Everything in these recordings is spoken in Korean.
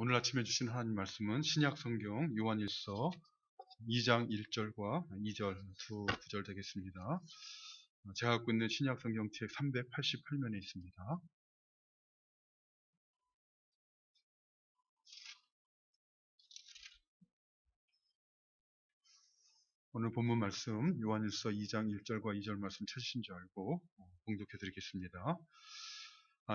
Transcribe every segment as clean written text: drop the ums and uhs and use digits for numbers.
오늘 아침에 주신 하나님 말씀은 신약 성경 요한일서 2장 1절과 2절 두 구절 되겠습니다. 제가 갖고 있는 신약 성경책 388면에 있습니다. 오늘 본문 말씀 요한일서 2장 1절과 2절 말씀 찾으신 줄 알고 봉독해 드리겠습니다.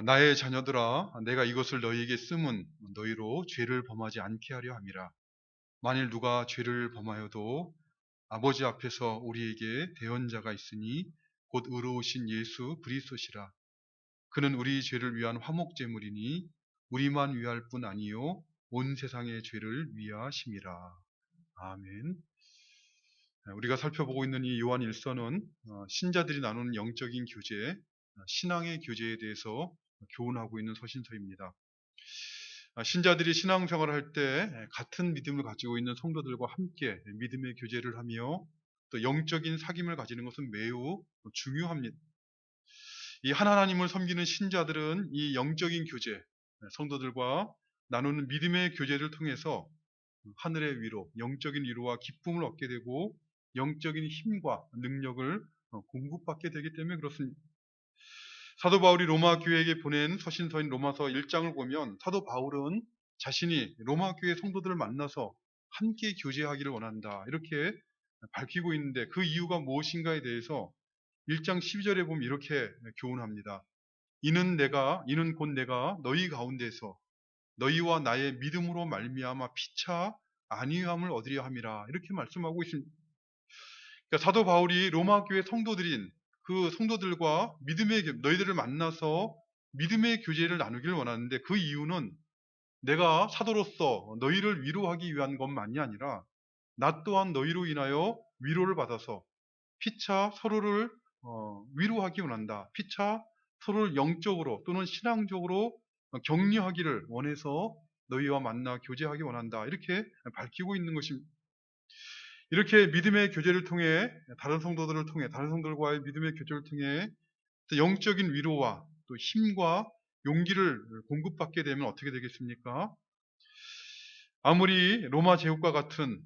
나의 자녀들아, 내가 이것을 너희에게 쓰면 너희로 죄를 범하지 않게 하려 함이라. 만일 누가 죄를 범하여도 아버지 앞에서 우리에게 대언자가 있으니 곧 의로우신 예수 그리스도시라. 그는 우리 죄를 위한 화목제물이니 우리만 위할 뿐 아니요 온 세상의 죄를 위하심이라. 아멘. 우리가 살펴보고 있는 이 요한 1서는 신자들이 나누는 영적인 교제, 신앙의 교제에 대해서 교훈하고 있는 서신서입니다. 신자들이 신앙생활을 할 때 같은 믿음을 가지고 있는 성도들과 함께 믿음의 교제를 하며 또 영적인 사귐을 가지는 것은 매우 중요합니다. 이 하나님을 섬기는 신자들은 이 영적인 교제, 성도들과 나누는 믿음의 교제를 통해서 하늘의 위로, 영적인 위로와 기쁨을 얻게 되고 영적인 힘과 능력을 공급받게 되기 때문에 그렇습니다. 사도 바울이 로마 교회에게 보낸 서신서인 로마서 1장을 보면 사도 바울은 자신이 로마 교회 성도들을 만나서 함께 교제하기를 원한다 이렇게 밝히고 있는데 그 이유가 무엇인가에 대해서 1장 12절에 보면 이렇게 교훈합니다. 이는 곧 내가 너희 가운데서 너희와 나의 믿음으로 말미암아 피차 안위함을 얻으려 함이라 이렇게 말씀하고 있습니다. 그러니까 사도 바울이 로마 교회 성도들인 그 성도들과 너희들을 만나서 믿음의 교제를 나누기를 원하는데 그 이유는 내가 사도로서 너희를 위로하기 위한 것만이 아니라 나 또한 너희로 인하여 위로를 받아서 피차 서로를 위로하기 원한다. 피차 서로를 영적으로 또는 신앙적으로 격려하기를 원해서 너희와 만나 교제하기 원한다. 이렇게 밝히고 있는 것입니다. 이렇게 믿음의 교제를 통해 다른 성도들과의 믿음의 교제를 통해 영적인 위로와 또 힘과 용기를 공급받게 되면 어떻게 되겠습니까? 아무리 로마 제국과 같은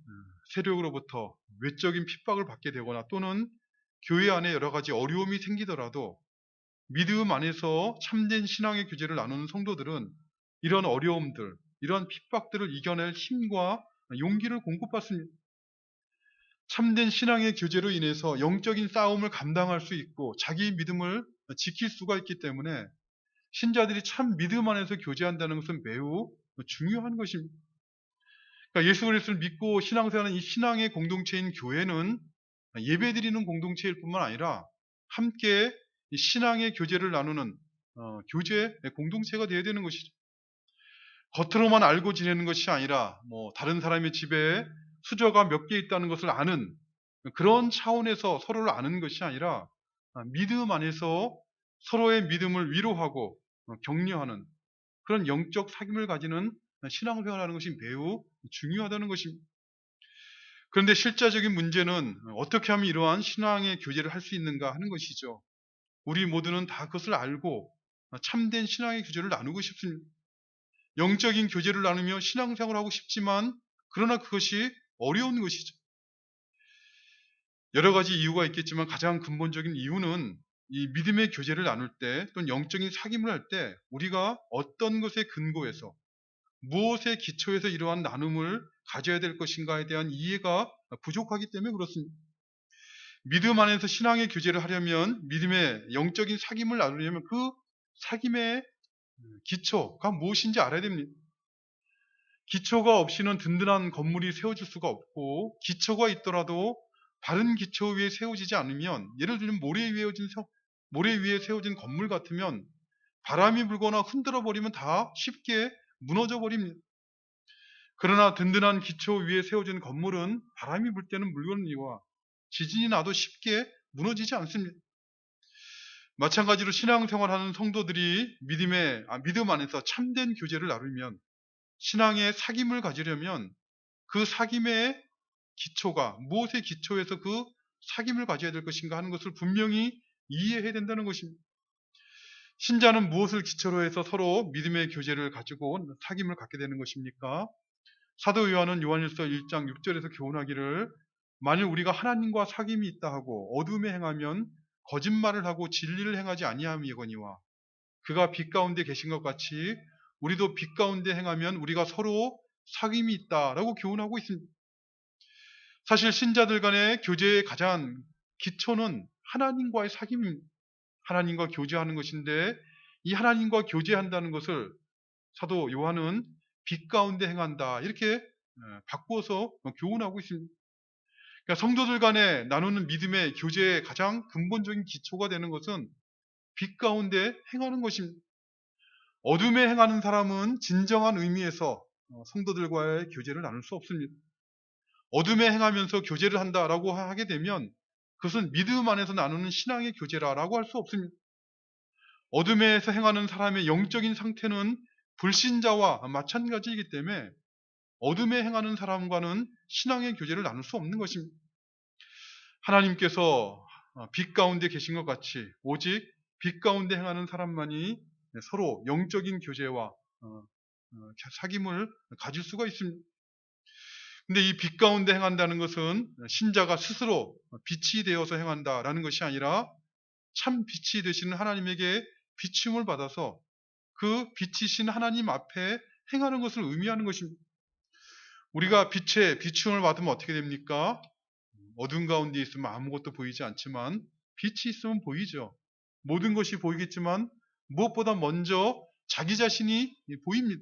세력으로부터 외적인 핍박을 받게 되거나 또는 교회 안에 여러 가지 어려움이 생기더라도 믿음 안에서 참된 신앙의 교제를 나누는 성도들은 이런 어려움들, 이런 핍박들을 이겨낼 힘과 용기를 공급받습니다. 참된 신앙의 교제로 인해서 영적인 싸움을 감당할 수 있고 자기 믿음을 지킬 수가 있기 때문에 신자들이 참 믿음 안에서 교제한다는 것은 매우 중요한 것입니다. 그러니까 예수 그리스도를 믿고 신앙생활하는 이 신앙의 공동체인 교회는 예배드리는 공동체일 뿐만 아니라 함께 신앙의 교제를 나누는 교제 공동체가 되어야 되는 것이죠. 겉으로만 알고 지내는 것이 아니라 다른 사람의 집에 수저가 몇 개 있다는 것을 아는 그런 차원에서 서로를 아는 것이 아니라 믿음 안에서 서로의 믿음을 위로하고 격려하는 그런 영적 사귐을 가지는 신앙생활하는 것이 매우 중요하다는 것입니다. 그런데 실제적인 문제는 어떻게 하면 이러한 신앙의 교제를 할 수 있는가 하는 것이죠. 우리 모두는 다 그것을 알고 참된 신앙의 교제를 나누고 싶습니다. 영적인 교제를 나누며 신앙생활을 하고 싶지만 그러나 그것이 어려운 것이죠. 여러 가지 이유가 있겠지만 가장 근본적인 이유는 이 믿음의 교제를 나눌 때 또는 영적인 사귐을 할 때 우리가 어떤 것에 근거해서 무엇의 기초에서 이러한 나눔을 가져야 될 것인가에 대한 이해가 부족하기 때문에 그렇습니다. 믿음 안에서 신앙의 교제를 하려면 믿음의 영적인 사귐을 나누려면 그 사귐의 기초가 무엇인지 알아야 됩니다. 기초가 없이는 든든한 건물이 세워질 수가 없고 기초가 있더라도 바른 기초 위에 세워지지 않으면 예를 들면 모래 위에 세워진 건물 같으면 바람이 불거나 흔들어 버리면 다 쉽게 무너져 버립니다. 그러나 든든한 기초 위에 세워진 건물은 바람이 불 때는 물건이와 지진이 나도 쉽게 무너지지 않습니다. 마찬가지로 신앙생활하는 성도들이 믿음 안에서 참된 교제를 나누면 신앙의 사귐을 가지려면 그 사귐의 기초가 무엇의 기초에서 그 사귐을 가져야 될 것인가 하는 것을 분명히 이해해야 된다는 것입니다. 신자는 무엇을 기초로 해서 서로 믿음의 교제를 가지고 사귐을 갖게 되는 것입니까? 사도 요한은 요한일서 1장 6절에서 교훈하기를 만일 우리가 하나님과 사귐이 있다 하고 어둠에 행하면 거짓말을 하고 진리를 행하지 아니함이거니와 그가 빛 가운데 계신 것 같이 우리도 빛 가운데 행하면 우리가 서로 사귐이 있다라고 교훈하고 있습니다. 사실 신자들 간의 교제의 가장 기초는 하나님과의 사귐입니다. 하나님과 교제하는 것인데 이 하나님과 교제한다는 것을 사도 요한은 빛 가운데 행한다 이렇게 바꾸어서 교훈하고 있습니다. 그러니까 성도들 간에 나누는 믿음의 교제의 가장 근본적인 기초가 되는 것은 빛 가운데 행하는 것입니다. 어둠에 행하는 사람은 진정한 의미에서 성도들과의 교제를 나눌 수 없습니다. 어둠에 행하면서 교제를 한다라고 하게 되면 그것은 믿음 안에서 나누는 신앙의 교제라고 할 수 없습니다. 어둠에서 행하는 사람의 영적인 상태는 불신자와 마찬가지이기 때문에 어둠에 행하는 사람과는 신앙의 교제를 나눌 수 없는 것입니다. 하나님께서 빛 가운데 계신 것 같이 오직 빛 가운데 행하는 사람만이 서로 영적인 교제와 사귐을 가질 수가 있습니다. 근데 이 빛 가운데 행한다는 것은 신자가 스스로 빛이 되어서 행한다라는 것이 아니라 참 빛이 되시는 하나님에게 비춤을 받아서 그 빛이신 하나님 앞에 행하는 것을 의미하는 것입니다. 우리가 빛에 비춤을 받으면 어떻게 됩니까? 어둠 가운데 있으면 아무것도 보이지 않지만 빛이 있으면 보이죠. 모든 것이 보이겠지만 무엇보다 먼저 자기 자신이 보입니다.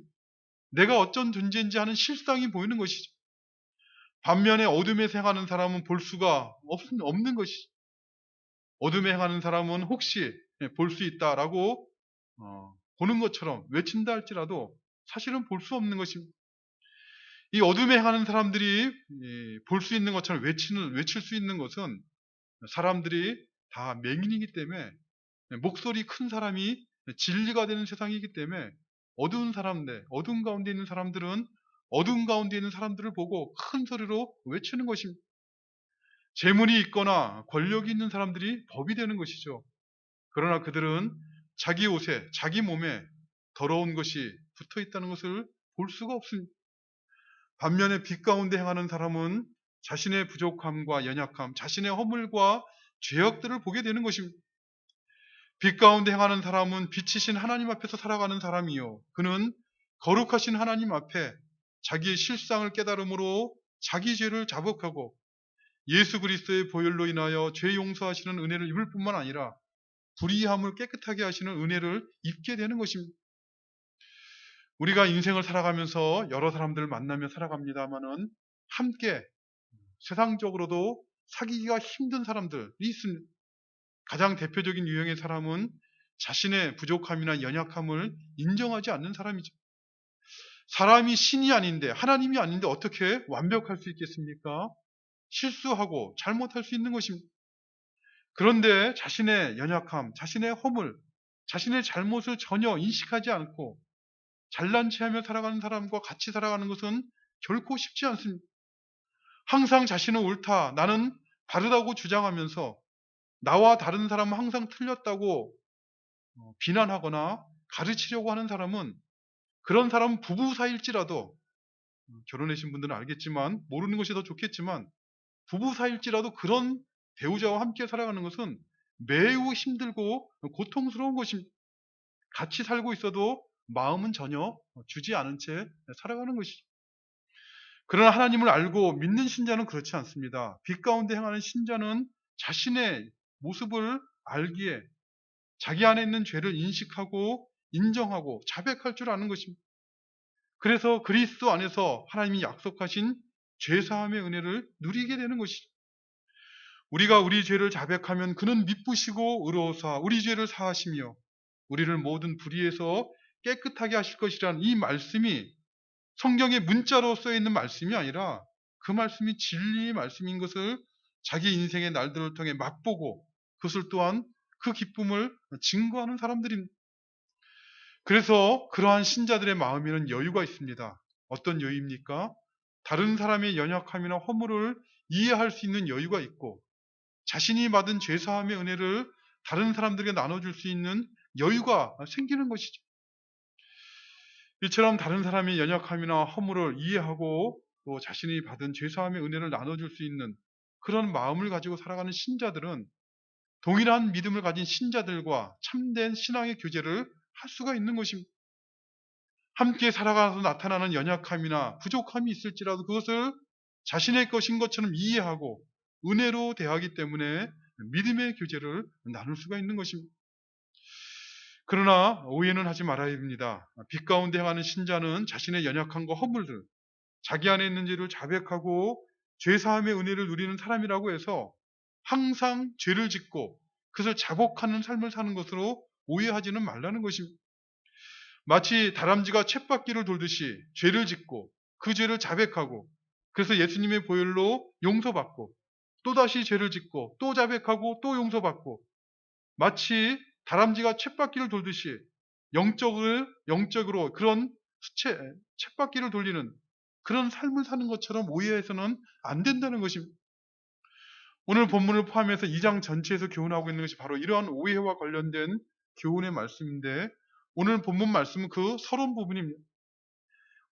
내가 어떤 존재인지 하는 실상이 보이는 것이죠. 반면에 어둠에서 행하는 사람은 볼 수가 없는 것이죠. 어둠에 행하는 사람은 혹시 볼 수 있다라고 보는 것처럼 외친다 할지라도 사실은 볼 수 없는 것입니다. 이 어둠에 행하는 사람들이 볼 수 있는 것처럼 외칠 수 있는 것은 사람들이 다 맹인이기 때문에 목소리 큰 사람이 진리가 되는 세상이기 때문에 어두운 사람들, 어둠 가운데 있는 사람들은 어둠 가운데 있는 사람들을 보고 큰 소리로 외치는 것입니다. 재물이 있거나 권력이 있는 사람들이 법이 되는 것이죠. 그러나 그들은 자기 옷에, 자기 몸에 더러운 것이 붙어 있다는 것을 볼 수가 없습니다. 반면에 빛 가운데 행하는 사람은 자신의 부족함과 연약함, 자신의 허물과 죄악들을 보게 되는 것입니다. 빛 가운데 행하는 사람은 빛이신 하나님 앞에서 살아가는 사람이요. 그는 거룩하신 하나님 앞에 자기의 실상을 깨달음으로 자기 죄를 자복하고 예수 그리스도의 보혈로 인하여 죄 용서하시는 은혜를 입을 뿐만 아니라 불의함을 깨끗하게 하시는 은혜를 입게 되는 것입니다. 우리가 인생을 살아가면서 여러 사람들을 만나며 살아갑니다마는 함께 세상적으로도 사귀기가 힘든 사람들이 있습니다. 가장 대표적인 유형의 사람은 자신의 부족함이나 연약함을 인정하지 않는 사람이죠. 사람이 신이 아닌데 하나님이 아닌데 어떻게 완벽할 수 있겠습니까? 실수하고 잘못할 수 있는 것입니다. 그런데 자신의 연약함, 자신의 허물, 자신의 잘못을 전혀 인식하지 않고 잘난 체하며 살아가는 사람과 같이 살아가는 것은 결코 쉽지 않습니다. 항상 자신은 옳다, 나는 바르다고 주장하면서 나와 다른 사람은 항상 틀렸다고 비난하거나 가르치려고 하는 사람은 그런 사람은 부부 사이일지라도 결혼하신 분들은 알겠지만 모르는 것이 더 좋겠지만 부부 사이일지라도 그런 배우자와 함께 살아가는 것은 매우 힘들고 고통스러운 것입니다. 같이 살고 있어도 마음은 전혀 주지 않은 채 살아가는 것이죠. 그러나 하나님을 알고 믿는 신자는 그렇지 않습니다. 빛 가운데 행하는 신자는 자신의 모습을 알기에 자기 안에 있는 죄를 인식하고 인정하고 자백할 줄 아는 것입니다. 그래서 그리스도 안에서 하나님이 약속하신 죄사함의 은혜를 누리게 되는 것이죠. 우리가 우리 죄를 자백하면 그는 미쁘시고 의로우사 우리 죄를 사하시며 우리를 모든 불의에서 깨끗하게 하실 것이라는 이 말씀이 성경에 문자로 써있는 말씀이 아니라 그 말씀이 진리의 말씀인 것을 자기 인생의 날들을 통해 맛보고 그것을 또한 그 기쁨을 증거하는 사람들입니다. 그래서 그러한 신자들의 마음에는 여유가 있습니다. 어떤 여유입니까? 다른 사람의 연약함이나 허물을 이해할 수 있는 여유가 있고 자신이 받은 죄사함의 은혜를 다른 사람들에게 나눠줄 수 있는 여유가 생기는 것이죠. 이처럼 다른 사람의 연약함이나 허물을 이해하고 또 자신이 받은 죄사함의 은혜를 나눠줄 수 있는 그런 마음을 가지고 살아가는 신자들은 동일한 믿음을 가진 신자들과 참된 신앙의 교제를 할 수가 있는 것입니다. 함께 살아가서 나타나는 연약함이나 부족함이 있을지라도 그것을 자신의 것인 것처럼 이해하고 은혜로 대하기 때문에 믿음의 교제를 나눌 수가 있는 것입니다. 그러나 오해는 하지 말아야 합니다. 빛 가운데 행하는 신자는 자신의 연약함과 허물들, 자기 안에 있는 죄를 자백하고 죄사함의 은혜를 누리는 사람이라고 해서 항상 죄를 짓고 그것을 자복하는 삶을 사는 것으로 오해하지는 말라는 것입니다. 마치 다람쥐가 쳇바퀴를 돌듯이 죄를 짓고 그 죄를 자백하고 그래서 예수님의 보혈로 용서받고 또다시 죄를 짓고 또 자백하고 또 용서받고 마치 다람쥐가 쳇바퀴를 돌듯이 영적으로 그런 쳇바퀴를 돌리는 그런 삶을 사는 것처럼 오해해서는 안 된다는 것입니다. 오늘 본문을 포함해서 2장 전체에서 교훈하고 있는 것이 바로 이러한 오해와 관련된 교훈의 말씀인데 오늘 본문 말씀은 그 서론 부분입니다.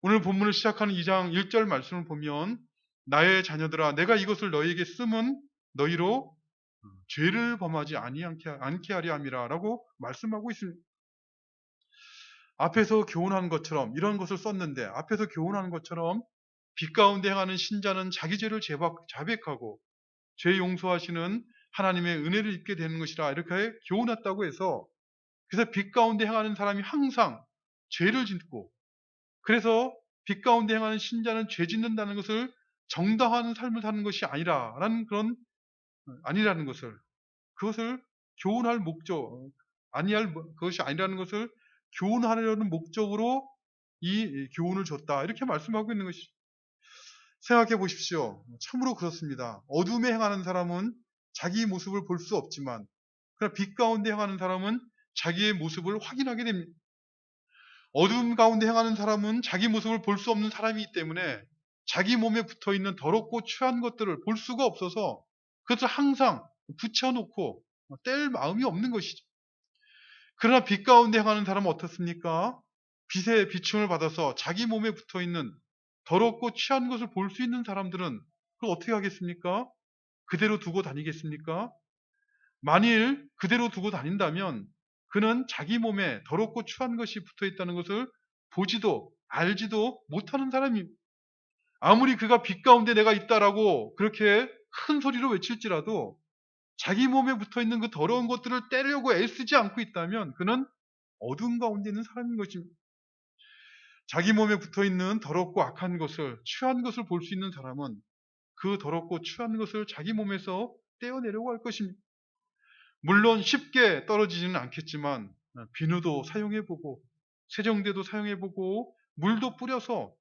오늘 본문을 시작하는 2장 1절 말씀을 보면 나의 자녀들아 내가 이것을 너희에게 쓰면 너희로 죄를 범하지 않게 하려 함이라 라고 말씀하고 있습니다. 앞에서 교훈한 것처럼 이런 것을 썼는데 앞에서 교훈한 것처럼 빛 가운데 행하는 신자는 자기 죄를 자백하고 죄 용서하시는 하나님의 은혜를 입게 되는 것이라 이렇게 교훈했다고 해서 그래서 빛 가운데 행하는 사람이 항상 죄를 짓고 그래서 빛 가운데 행하는 신자는 죄 짓는다는 것을 정당한 삶을 사는 것이 아니라는 것을 그것을 교훈할 목적 그것이 아니라는 것을 교훈하려는 목적으로 이 교훈을 줬다 이렇게 말씀하고 있는 것이죠. 생각해 보십시오. 참으로 그렇습니다. 어둠에 행하는 사람은 자기 모습을 볼 수 없지만 그러나 빛 가운데 행하는 사람은 자기의 모습을 확인하게 됩니다. 어둠 가운데 행하는 사람은 자기 모습을 볼 수 없는 사람이기 때문에 자기 몸에 붙어있는 더럽고 추한 것들을 볼 수가 없어서 그것을 항상 붙여놓고 뗄 마음이 없는 것이죠. 그러나 빛 가운데 행하는 사람은 어떻습니까? 빛의 비춤을 받아서 자기 몸에 붙어있는 더럽고 취한 것을 볼 수 있는 사람들은 그걸 어떻게 하겠습니까? 그대로 두고 다니겠습니까? 만일 그대로 두고 다닌다면 그는 자기 몸에 더럽고 추한 것이 붙어있다는 것을 보지도 알지도 못하는 사람입니다. 아무리 그가 빛 가운데 내가 있다라고 그렇게 큰 소리로 외칠지라도 자기 몸에 붙어있는 그 더러운 것들을 떼려고 애쓰지 않고 있다면 그는 어두운 가운데 있는 사람인 것입니다. 자기 몸에 붙어있는 더럽고 악한 것을 취한 것을 볼 수 있는 사람은 그 더럽고 취한 것을 자기 몸에서 떼어내려고 할 것입니다. 물론 쉽게 떨어지지는 않겠지만 비누도 사용해보고 세정제도 사용해보고 물도 뿌려서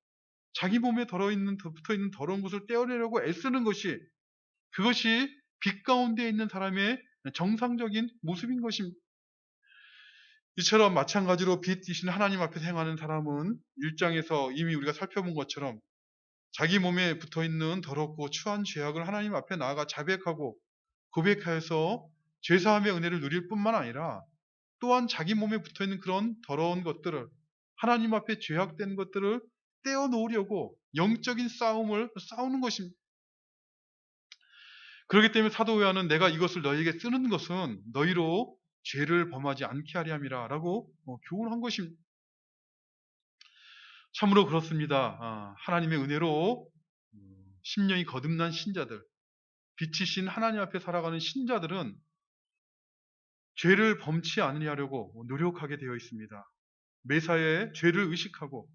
자기 몸에 붙어있는 더러운 것을 떼어내려고 애쓰는 것이 그것이 빛 가운데 있는 사람의 정상적인 모습인 것입니다. 이처럼 마찬가지로 빛이신 하나님 앞에서 행하는 사람은 1장에서 이미 우리가 살펴본 것처럼 자기 몸에 붙어있는 더럽고 추한 죄악을 하나님 앞에 나아가 자백하고 고백하여서 죄사함의 은혜를 누릴 뿐만 아니라 또한 자기 몸에 붙어있는 그런 더러운 것들을 하나님 앞에 죄악된 것들을 떼어놓으려고 영적인 싸움을 싸우는 것입니다. 그렇기 때문에 사도 요한은 내가 이것을 너희에게 쓰는 것은 너희로 죄를 범하지 않게 하려 함이라 라고 교훈한 것입니다. 참으로 그렇습니다. 하나님의 은혜로 심령이 거듭난 신자들, 빛이신 하나님 앞에 살아가는 신자들은 죄를 범치 않으려고 노력하게 되어 있습니다. 매사에 죄를 의식하고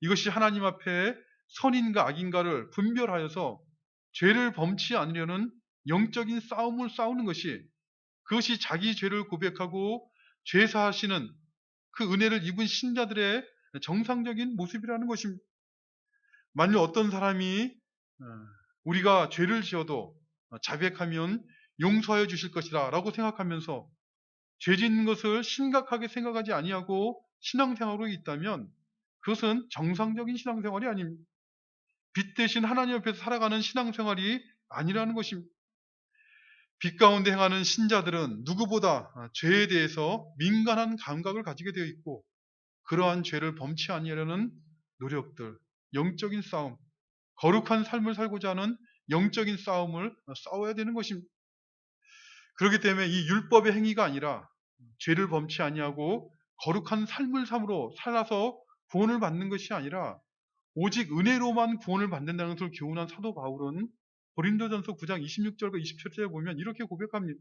이것이 하나님 앞에 선인가 악인가를 분별하여서 죄를 범치 않으려는 영적인 싸움을 싸우는 것이 그것이 자기 죄를 고백하고 죄사하시는 그 은혜를 입은 신자들의 정상적인 모습이라는 것입니다. 만일 어떤 사람이 우리가 죄를 지어도 자백하면 용서하여 주실 것이다 라고 생각하면서 죄 짓는 것을 심각하게 생각하지 아니하고 신앙생활로 있다면 그것은 정상적인 신앙생활이 아닙니다. 빛 대신 하나님 앞에서 살아가는 신앙생활이 아니라는 것입니다. 빛 가운데 행하는 신자들은 누구보다 죄에 대해서 민감한 감각을 가지게 되어 있고, 그러한 죄를 범치 아니하려는 노력들, 영적인 싸움, 거룩한 삶을 살고자 하는 영적인 싸움을 싸워야 되는 것입니다. 그렇기 때문에 이 율법의 행위가 아니라 죄를 범치 아니하고 거룩한 삶을 삶으로 살아서 구원을 받는 것이 아니라 오직 은혜로만 구원을 받는다는 것을 교훈한 사도 바울은 고린도전서 9장 26절과 27절에 보면 이렇게 고백합니다.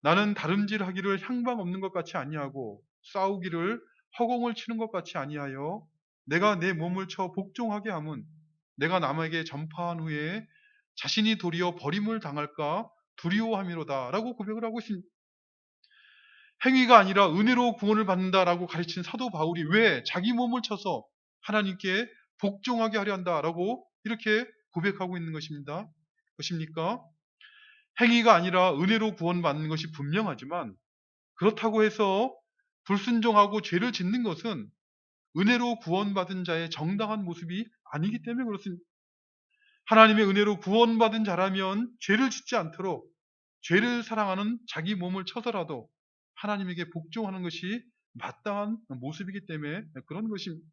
나는 다름질하기를 향방 없는 것 같이 아니하고 싸우기를 허공을 치는 것 같이 아니하여 내가 내 몸을 쳐 복종하게 함은 내가 남에게 전파한 후에 자신이 도리어 버림을 당할까 두려워함이로다 라고 고백을 하고 있습니다. 행위가 아니라 은혜로 구원을 받는다라고 가르친 사도 바울이 왜 자기 몸을 쳐서 하나님께 복종하게 하려 한다라고 이렇게 고백하고 있는 것입니까? 행위가 아니라 은혜로 구원받는 것이 분명하지만 그렇다고 해서 불순종하고 죄를 짓는 것은 은혜로 구원받은 자의 정당한 모습이 아니기 때문에 그렇습니다. 하나님의 은혜로 구원받은 자라면 죄를 짓지 않도록 죄를 사랑하는 자기 몸을 쳐서라도 하나님에게 복종하는 것이 마땅한 모습이기 때문에 그런 것입니다.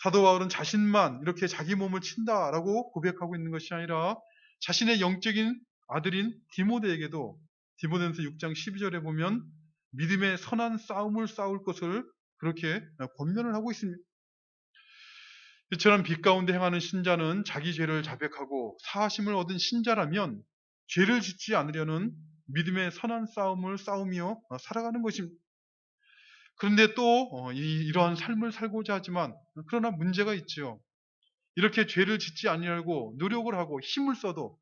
사도 바울은 자신만 이렇게 자기 몸을 친다라고 고백하고 있는 것이 아니라 자신의 영적인 아들인 디모데에게도 디모데전서 6장 12절에 보면 믿음의 선한 싸움을 싸울 것을 그렇게 권면을 하고 있습니다. 이처럼 빛 가운데 행하는 신자는 자기 죄를 자백하고 사하심을 얻은 신자라면 죄를 짓지 않으려는 믿음의 선한 싸움을 싸우며 살아가는 것입니다. 그런데 또 이러한 삶을 살고자 하지만 그러나 문제가 있죠. 이렇게 죄를 짓지 않으려고 노력을 하고 힘을 써도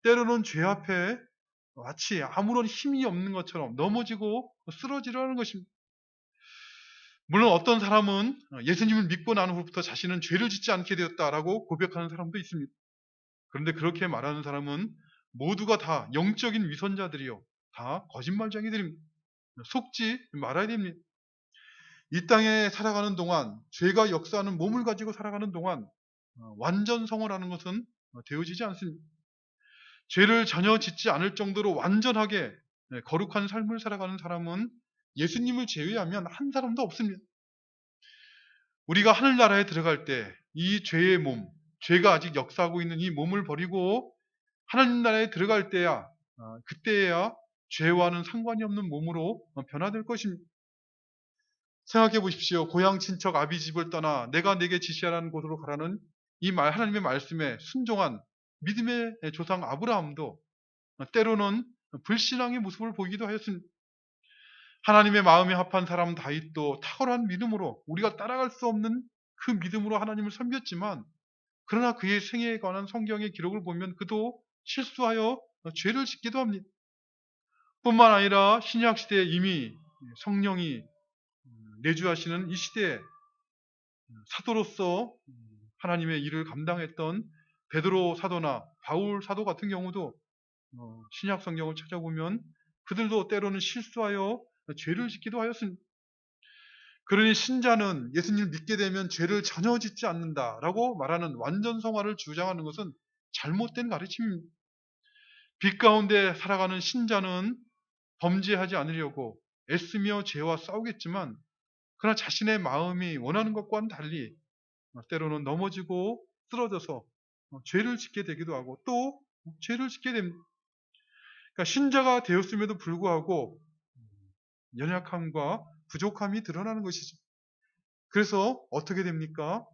때로는 죄 앞에 마치 아무런 힘이 없는 것처럼 넘어지고 쓰러지려는 것입니다. 물론 어떤 사람은 예수님을 믿고 난 후부터 자신은 죄를 짓지 않게 되었다라고 고백하는 사람도 있습니다. 그런데 그렇게 말하는 사람은 모두가 다 영적인 위선자들이요. 다 거짓말쟁이들입니다. 속지 말아야 됩니다. 이 땅에 살아가는 동안 죄가 역사하는 몸을 가지고 살아가는 동안 완전 성화라는 것은 되어지지 않습니다. 죄를 전혀 짓지 않을 정도로 완전하게 거룩한 삶을 살아가는 사람은 예수님을 제외하면 한 사람도 없습니다. 우리가 하늘나라에 들어갈 때 이 죄의 몸, 죄가 아직 역사하고 있는 이 몸을 버리고 하나님 나라에 들어갈 때야, 그때야 죄와는 상관이 없는 몸으로 변화될 것입니다. 생각해 보십시오. 고향 친척 아비 집을 떠나 내가 내게 지시하라는 곳으로 가라는 이 하나님의 말씀에 순종한 믿음의 조상 아브라함도 때로는 불신앙의 모습을 보이기도 하였습니다. 하나님의 마음에 합한 사람 다윗도 탁월한 믿음으로 우리가 따라갈 수 없는 그 믿음으로 하나님을 섬겼지만 그러나 그의 생애에 관한 성경의 기록을 보면 그도 실수하여 죄를 짓기도 합니다. 뿐만 아니라 신약 시대에 이미 성령이 내주하시는 이 시대에 사도로서 하나님의 일을 감당했던 베드로 사도나 바울 사도 같은 경우도 신약 성경을 찾아보면 그들도 때로는 실수하여 죄를 짓기도 하였습니다. 그러니 신자는 예수님을 믿게 되면 죄를 전혀 짓지 않는다라고 말하는 완전 성화를 주장하는 것은 잘못된 가르침입니다. 빛 가운데 살아가는 신자는 범죄하지 않으려고 애쓰며 죄와 싸우겠지만 그러나 자신의 마음이 원하는 것과는 달리 때로는 넘어지고 쓰러져서 죄를 짓게 되기도 하고 또 죄를 짓게 됩니다. 그러니까 신자가 되었음에도 불구하고 연약함과 부족함이 드러나는 것이죠. 그래서 어떻게 됩니까?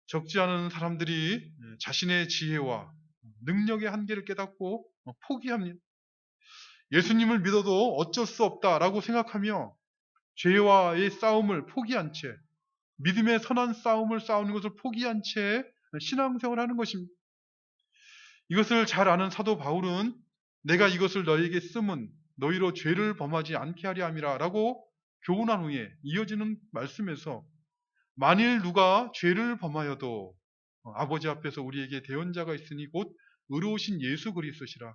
적지 않은 사람들이 자신의 지혜와 능력의 한계를 깨닫고 포기합니다. 예수님을 믿어도 어쩔 수 없다라고 생각하며 죄와의 싸움을 포기한 채 믿음의 선한 싸움을 싸우는 것을 포기한 채 신앙생활을 하는 것입니다. 이것을 잘 아는 사도 바울은 내가 이것을 너희에게 쓰면 너희로 죄를 범하지 않게 하려 함이라 라고 교훈한 후에 이어지는 말씀에서 만일 누가 죄를 범하여도 아버지 앞에서 우리에게 대언자가 있으니 곧 의로우신 예수 그리스도시라.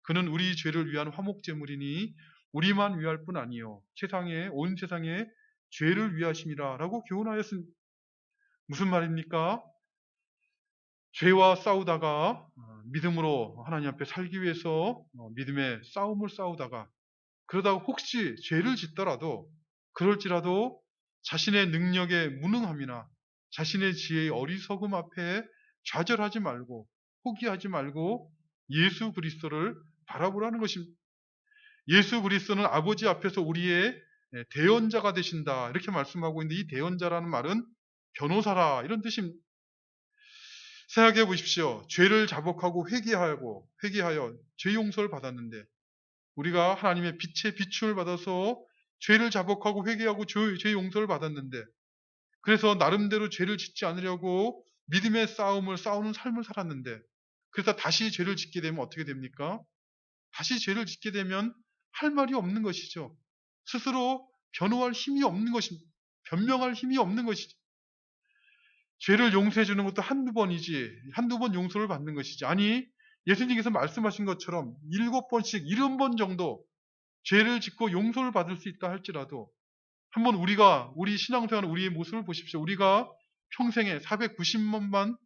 그는 우리 죄를 위한 화목제물이니 우리만 위할 뿐 아니요 온 세상에 죄를 위하심이라 라고 교훈하였습니다. 무슨 말입니까? 죄와 싸우다가 믿음으로 하나님 앞에 살기 위해서 믿음의 싸움을 싸우다가 그러다가 혹시 죄를 짓더라도 그럴지라도 자신의 능력의 무능함이나 자신의 지혜의 어리석음 앞에 좌절하지 말고 포기하지 말고 예수 그리스도를 바라보라는 것입니다. 예수 그리스도는 아버지 앞에서 우리의 대언자가 되신다 이렇게 말씀하고 있는데 이 대언자라는 말은 변호사라 이런 뜻입니다. 생각해 보십시오. 죄를 자복하고 회개하여 죄 용서를 받았는데 우리가 하나님의 빛의 비춤을 받아서 죄를 자복하고 회개하고 죄 용서를 받았는데 그래서 나름대로 죄를 짓지 않으려고 믿음의 싸움을 싸우는 삶을 살았는데 그래서 다시 죄를 짓게 되면 어떻게 됩니까? 다시 죄를 짓게 되면 할 말이 없는 것이죠. 스스로 변호할 힘이 없는 것입니다. 변명할 힘이 없는 것이죠. 죄를 용서해 주는 것도 한두 번이지 한두 번 용서를 받는 것이지 아니 예수님께서 말씀하신 것처럼 7번씩 70번 정도 죄를 짓고 용서를 받을 수 있다 할지라도 한번 우리 신앙생활 우리의 모습을 보십시오. 우리가 평생에 90번만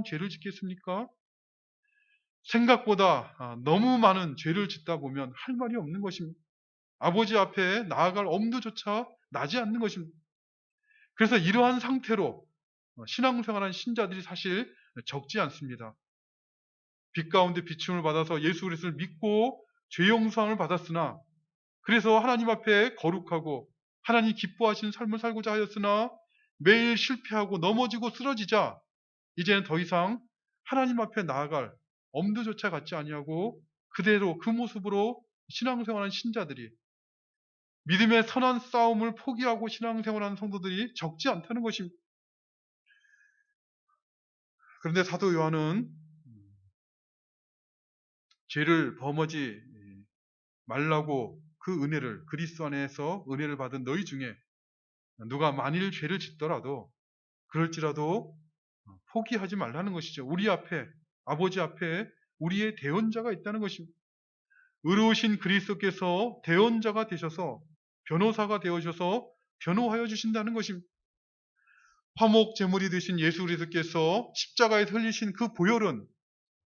죄를 짓겠습니까? 생각보다 너무 많은 죄를 짓다 보면 할 말이 없는 것입니다. 아버지 앞에 나아갈 엄두조차 나지 않는 것입니다. 그래서 이러한 상태로 신앙생활한 신자들이 사실 적지 않습니다. 빛 가운데 비춤을 받아서 예수 그리스도를 믿고 죄 용서함을 받았으나 그래서 하나님 앞에 거룩하고 하나님 기뻐하시는 삶을 살고자 하였으나 매일 실패하고 넘어지고 쓰러지자 이제는 더 이상 하나님 앞에 나아갈 엄두조차 갖지 아니하고 그대로 그 모습으로 신앙생활한 신자들이 믿음의 선한 싸움을 포기하고 신앙생활하는 성도들이 적지 않다는 것입니다. 그런데 사도 요한은 죄를 범하지 말라고 그 은혜를 그리스도 안에서 은혜를 받은 너희 중에 누가 만일 죄를 짓더라도 그럴지라도 포기하지 말라는 것이죠. 우리 앞에 아버지 앞에 우리의 대언자가 있다는 것입니다. 의로우신 그리스도께서 대언자가 되셔서 변호사가 되어셔서 변호하여 주신다는 것입니다. 화목 제물이 되신 예수 그리스도께서 십자가에서 흘리신 그 보혈은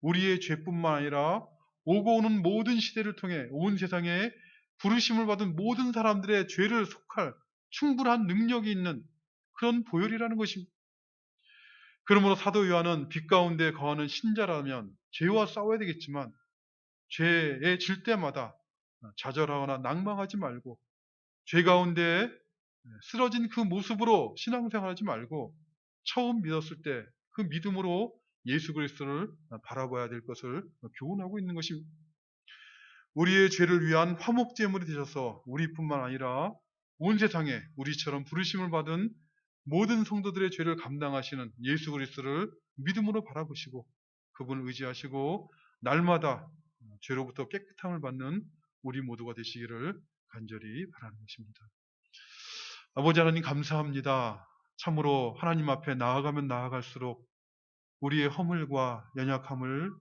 우리의 죄뿐만 아니라 오고 오는 모든 시대를 통해 온 세상에 부르심을 받은 모든 사람들의 죄를 속할 충분한 능력이 있는 그런 보혈이라는 것입니다. 그러므로 사도 요한은 빛 가운데 거하는 신자라면 죄와 싸워야 되겠지만 죄에 질 때마다 좌절하거나 낭망하지 말고 죄 가운데 쓰러진 그 모습으로 신앙생활하지 말고 처음 믿었을 때 그 믿음으로 예수 그리스도를 바라봐야 될 것을 교훈하고 있는 것입니다. 우리의 죄를 위한 화목제물이 되셔서 우리뿐만 아니라 온 세상에 우리처럼 부르심을 받은 모든 성도들의 죄를 감당하시는 예수 그리스도를 믿음으로 바라보시고 그분을 의지하시고 날마다 죄로부터 깨끗함을 받는 우리 모두가 되시기를 간절히 바라는 것입니다. 아버지 하나님 감사합니다. 참으로 하나님 앞에 나아가면 나아갈수록 우리의 허물과 연약함을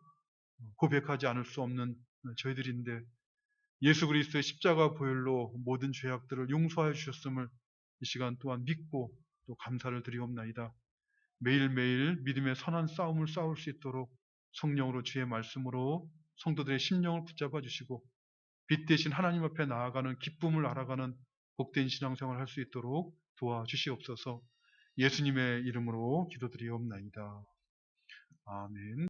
고백하지 않을 수 없는 저희들인데 예수 그리스도의 십자가 보혈로 모든 죄악들을 용서하여 주셨음을 이 시간 또한 믿고 또 감사를 드리옵나이다. 매일매일 믿음의 선한 싸움을 싸울 수 있도록 성령으로 주의 말씀으로 성도들의 심령을 붙잡아 주시고 빛 대신 하나님 앞에 나아가는 기쁨을 알아가는 복된 신앙생활을 할 수 있도록 도와주시옵소서. 예수님의 이름으로 기도드리옵나이다. 아멘.